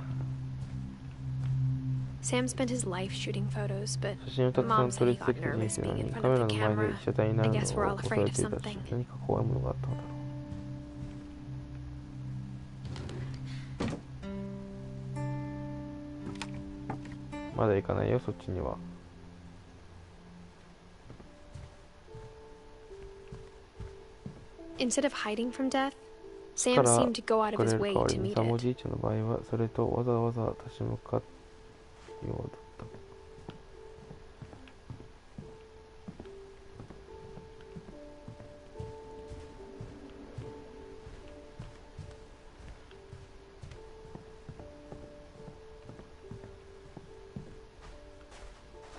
Sam spent his life shooting photos, but 写真をたくさ Mom ん said 撮 he り続 got けた人 nervous 生なの being in に、 front カメ of ラ the の前で camera. 被写体にな I る guess の we're を all 恐 afraid れ of ていたし、 something. 何か怖いものがあったのだろう。まだ行かないよ、そっちには。 Instead of hiding from death, か Sam ら seemed to go out 隠 of れ his る way 代わり to に、 meet サムお it. じいちゃんの場合はそれとわざわざ立ち向かうようだった。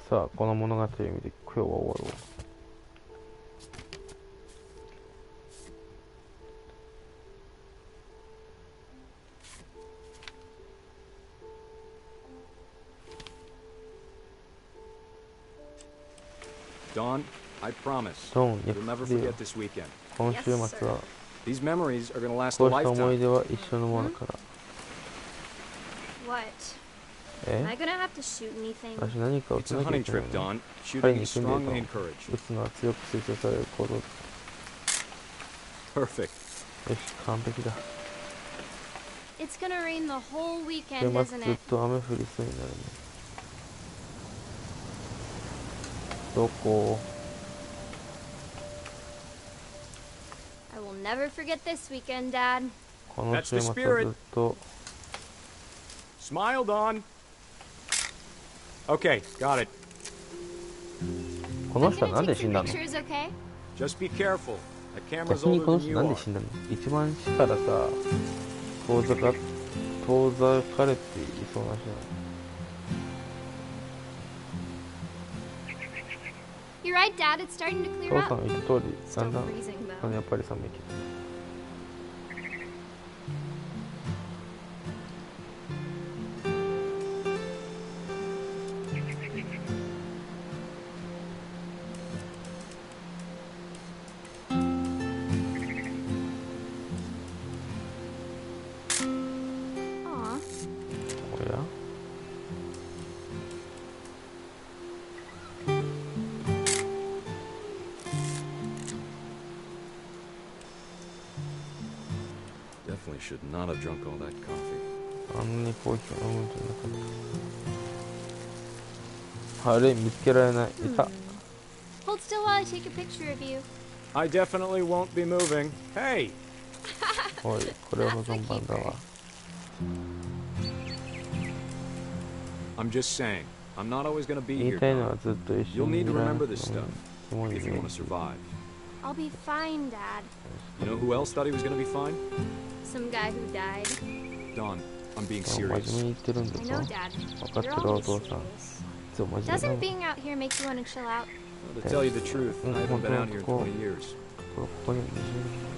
さあ、この物語を見て今日は終わろう。 Dawn, I promise. ドン、 You'll never 約束だよ。 forget this weekend. 今週末は These memories are gonna last こ a うした思 lifetime. い出は一生のものだから。 What? え Am I gonna have to shoot anything? 私何かを It's し a なきゃい hunting けない trip, の。 Dawn. 狩 Shooting りに is 組んで strongly いたの。 encouraged. 撃つのは強く推奨される行動だ。 Perfect. よし、完璧だ。 It's gonna rain the whole 週 weekend, 末 isn't ずっ it? と雨降りそうになるね。どこ？ I will never forget this weekend, Dad. この週末はずっと。 Smile, Dawn. Okay, got it. この I'm 人は gonna なんで take 死ん some だの？ pictures, okay? Just be careful. That camera's 逆に older この than 人 you なんで are. 死んだの？一番死からさ、遠ざかれていそうな人なの。 You're right, Dad. It's starting to お clear 父さん up. が言った通り、だ Still んだん freezing, though. やっぱり寒いけど。 Aw. おや？ Definitely should not have drunk all that coffee. あんなにコーヒーを飲むんじゃなかった。あれ、見つけられない。いた。 Hold still while I take a picture of you. I definitely won't be moving. Hey, おい、これ保存版だわ。I'm just saying, I'm not always gonna be 言い here. たいのはずっと一 You'll 緒に need い to られ remember る this stuff キモい if you ね。 want to survive. I'll be fine, Dad. You know who else thought he was gonna be fine? Some guy who died. Don, I'm being 真面目 serious. に言ってるん I だ know, ぞ。 Dad. 分かって You're るお always 父さん。い serious. つも真面目な Doesn't の。 being out here make you want to chill out? Well, to tell you the truth, I haven't been out here in 20 years. ここに20年。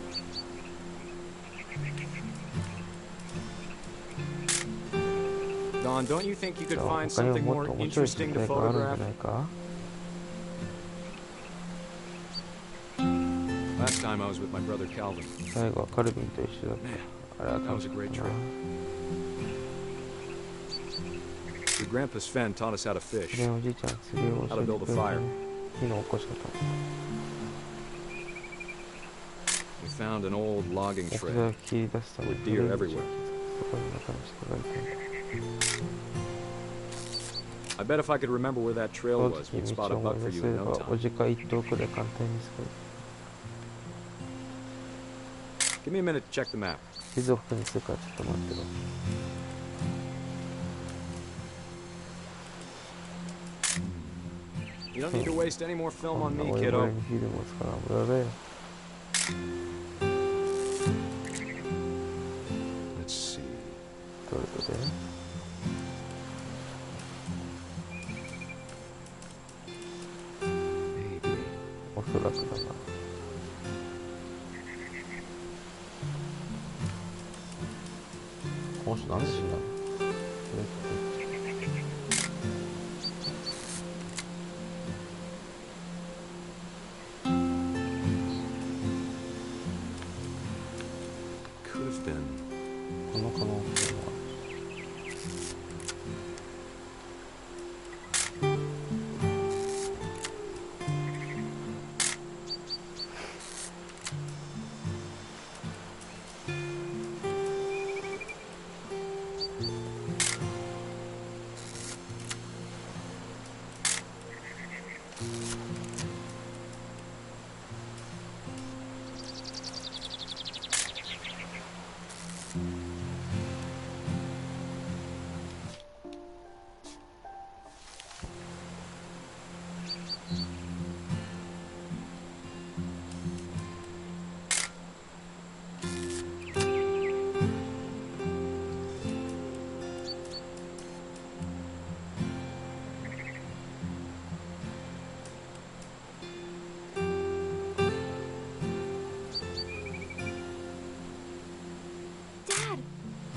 Don, don't you think you could じゃあ find 他に something もっ more と面白い interesting 世 to 界があるんじゃ photograph? ないか。 Last time I was with my brother Calvin. 最後はカルビンと一緒だった。あれは That 楽 was し a かっ great た trip. な。 Your grandpa's Fen taught us how to そ fish, れおじいちゃん釣りを教えてくれたね。火の起こし方。 we found an old logging 木材 trail. を切り出すために With 古い deer 道を everywhere. そこに中の人がいたんだ。 I bet if I could remember where that そ trail の was, 時 we'd 道 spot を a 思い buck 出 for せ you れ in no ばお time. じか一頭くらい簡単に見つかる。 Give me a minute to check the map. 地図を確認するからちょっと待ってろ。 You don't need to waste any more film こ on んな me, おいぼれ kiddo. にフィルムを使うのは無駄だよ。 Let's see. どれどれ。 Maybe. おそらくだな。この人なんで死んだの。 Could have been. この可能性は。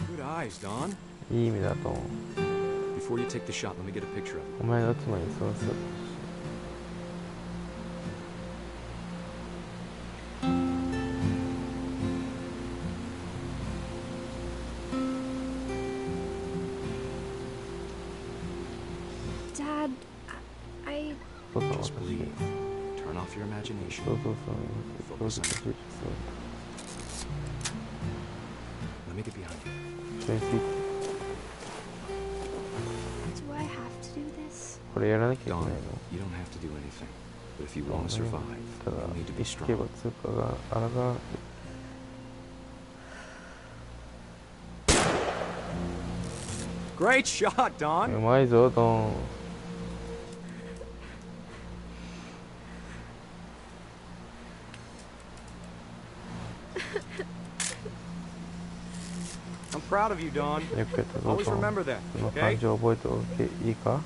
Good eyes, Don. いい意味だと思う。 Before you take the shot, let me get a picture of it. お前が妻にそうする。 Dad, I... お父さんは Just 私。 breathe. Turn off your imagination. そうそうそう。そうそうそう。 Let me get behind you. 一緒について。 Do I have to do this? これやらなきゃいけない Don, の。 you don't have to do anything. But if you want to survive, ただ you need to be 生きれば strong. 通貨があらが Great shot, う Don. まいぞドン。 I'm proud of you, Don. よくやったぞ Always ドン。 remember that, その okay? 感情を覚えておいていいか。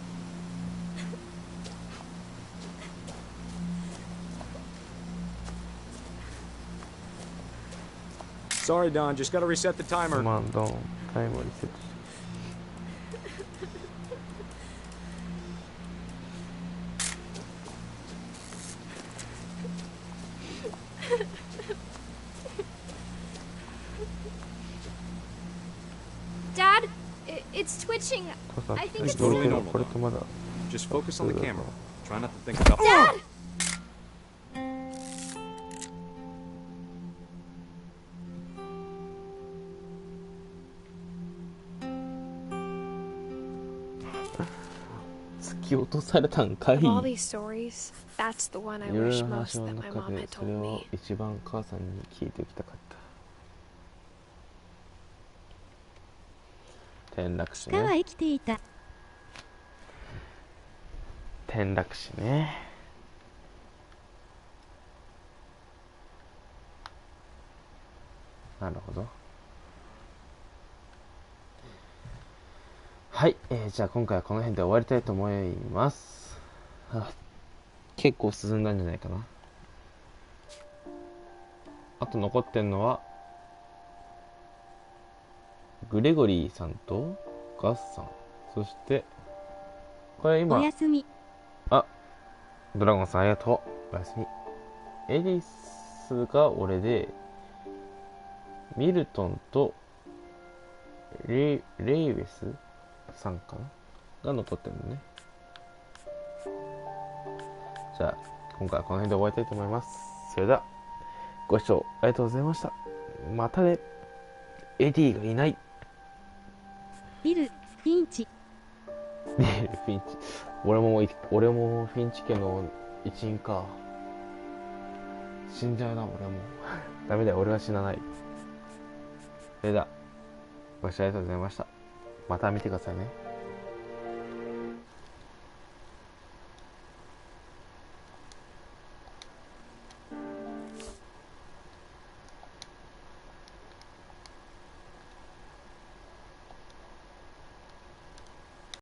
Sorry, Don. Just gotta reset the す timer. まんドン。タイムをリセットして。 Dad, it's twitching. 父さん、 I think it's どう totally けど normal, これってまだ。 Just focus on the camera. Try not to think about. Dad! Oh. 突き落とされたんかい。 Of all these stories, that's the one I いろい wish ろな most 話の that my 中 mom で had それ told を me. 一番母さんに聞いておきたかった。転落死鹿はね。生きていた。転落死ね。なるほど。はい、じゃあ今回はこの辺で終わりたいと思います。結構進んだんじゃないかな。あと残ってんのはグレゴリーさんとガスさん、そしてこれ今おやすみ。あ、ドラゴンさんありがとう。おやすみ。エリスが俺で、ミルトンとレイウェスさんかなが残ってるのね。じゃあ今回はこの辺で終わりたいと思います。それではご視聴ありがとうございました。またね。エディがいない。ビル、フィンチ。ビル、フィンチ。俺もフィンチ家の一員か。死んじゃうな、俺も。ダメだよ、俺は死なない。それではご視聴ありがとうございました。また見てくださいね。